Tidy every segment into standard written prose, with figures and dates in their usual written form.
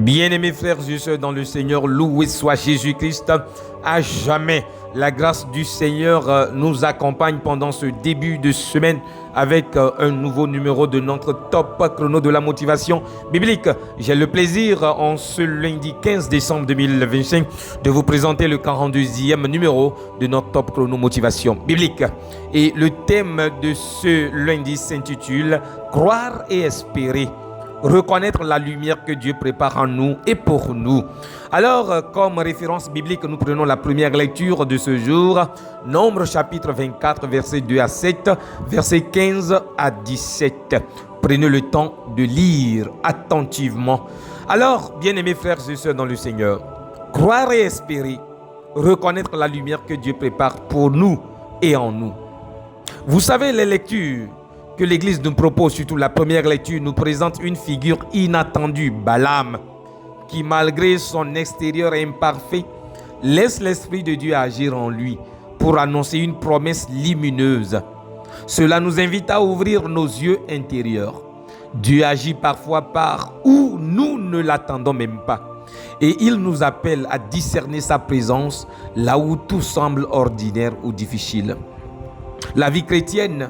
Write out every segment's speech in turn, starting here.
Bien-aimés frères et sœurs dans le Seigneur, loué soit Jésus-Christ. À jamais, la grâce du Seigneur nous accompagne pendant ce début de semaine avec un nouveau numéro de notre top chrono de la motivation biblique. J'ai le plaisir en ce lundi 15 décembre 2025 de vous présenter le 42e numéro de notre top chrono motivation biblique. Et le thème de ce lundi s'intitule « Croire et espérer ». Reconnaître la lumière que Dieu prépare en nous et pour nous. Alors, comme référence biblique, nous prenons la première lecture de ce jour, Nombre chapitre 24, versets 2 à 7, versets 15 à 17. Prenez le temps de lire attentivement. Alors, bien-aimés frères et sœurs dans le Seigneur, croire et espérer, reconnaître la lumière que Dieu prépare pour nous et en nous. Vous savez, les lectures que l'Église nous propose, surtout la première lecture, nous présente une figure inattendue, Balaam, qui malgré son extérieur imparfait, laisse l'Esprit de Dieu agir en lui pour annoncer une promesse lumineuse. Cela nous invite à ouvrir nos yeux intérieurs. Dieu agit parfois par où nous ne l'attendons même pas. Et il nous appelle à discerner sa présence là où tout semble ordinaire ou difficile. La vie chrétienne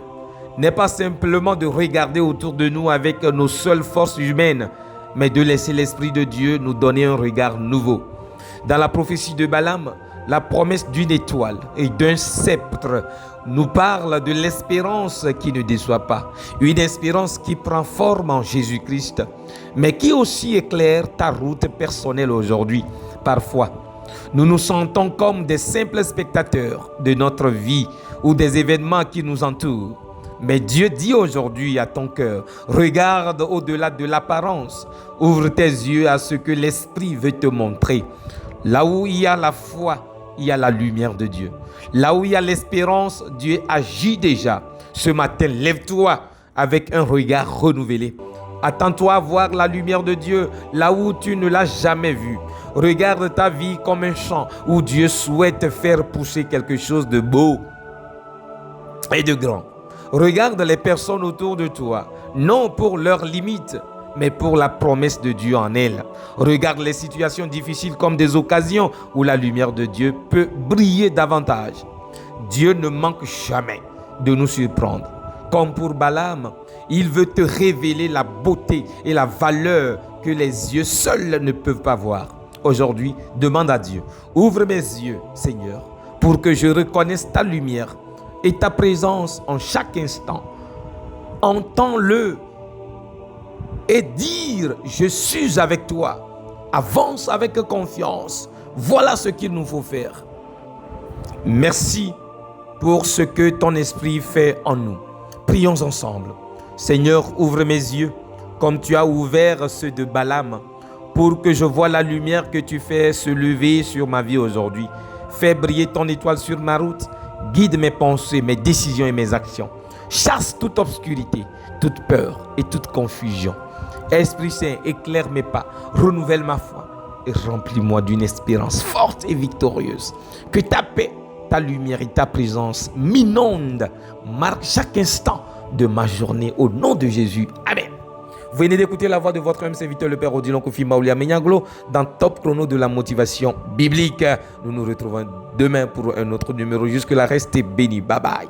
n'est pas simplement de regarder autour de nous avec nos seules forces humaines, mais de laisser l'Esprit de Dieu nous donner un regard nouveau. Dans la prophétie de Balaam, la promesse d'une étoile et d'un sceptre nous parle de l'espérance qui ne déçoit pas. Une espérance qui prend forme en Jésus-Christ, mais qui aussi éclaire ta route personnelle aujourd'hui. Parfois, nous nous sentons comme des simples spectateurs de notre vie ou des événements qui nous entourent. Mais Dieu dit aujourd'hui à ton cœur, regarde au-delà de l'apparence, ouvre tes yeux à ce que l'Esprit veut te montrer. Là où il y a la foi, il y a la lumière de Dieu. Là où il y a l'espérance, Dieu agit déjà. Ce matin, lève-toi avec un regard renouvelé. Attends-toi à voir la lumière de Dieu là où tu ne l'as jamais vue. Regarde ta vie comme un champ où Dieu souhaite faire pousser quelque chose de beau et de grand. Regarde les personnes autour de toi, non pour leurs limites, mais pour la promesse de Dieu en elles. Regarde les situations difficiles comme des occasions où la lumière de Dieu peut briller davantage. Dieu ne manque jamais de nous surprendre. Comme pour Balaam, il veut te révéler la beauté et la valeur que les yeux seuls ne peuvent pas voir. Aujourd'hui, demande à Dieu, ouvre mes yeux, Seigneur, pour que je reconnaisse ta lumière et ta présence en chaque instant. Entends-le et dire, je suis avec toi. Avance avec confiance. Voilà ce qu'il nous faut faire. Merci pour ce que ton esprit fait en nous. Prions ensemble. Seigneur, ouvre mes yeux comme tu as ouvert ceux de Balaam pour que je voie la lumière que tu fais se lever sur ma vie aujourd'hui. Fais briller ton étoile sur ma route. Guide mes pensées, mes décisions et mes actions. Chasse toute obscurité, toute peur et toute confusion. Esprit Saint, éclaire mes pas, renouvelle ma foi et remplis-moi d'une espérance forte et victorieuse. Que ta paix, ta lumière et ta présence m'inondent, marquent chaque instant de ma journée au nom de Jésus. Amen. Vous venez d'écouter la voix de votre même serviteur, le Père Odilon Kofi Maoulia Menyaglo, dans Top Chrono de la motivation biblique. Nous nous retrouvons demain pour un autre numéro. Jusque-là, restez bénis. Bye bye.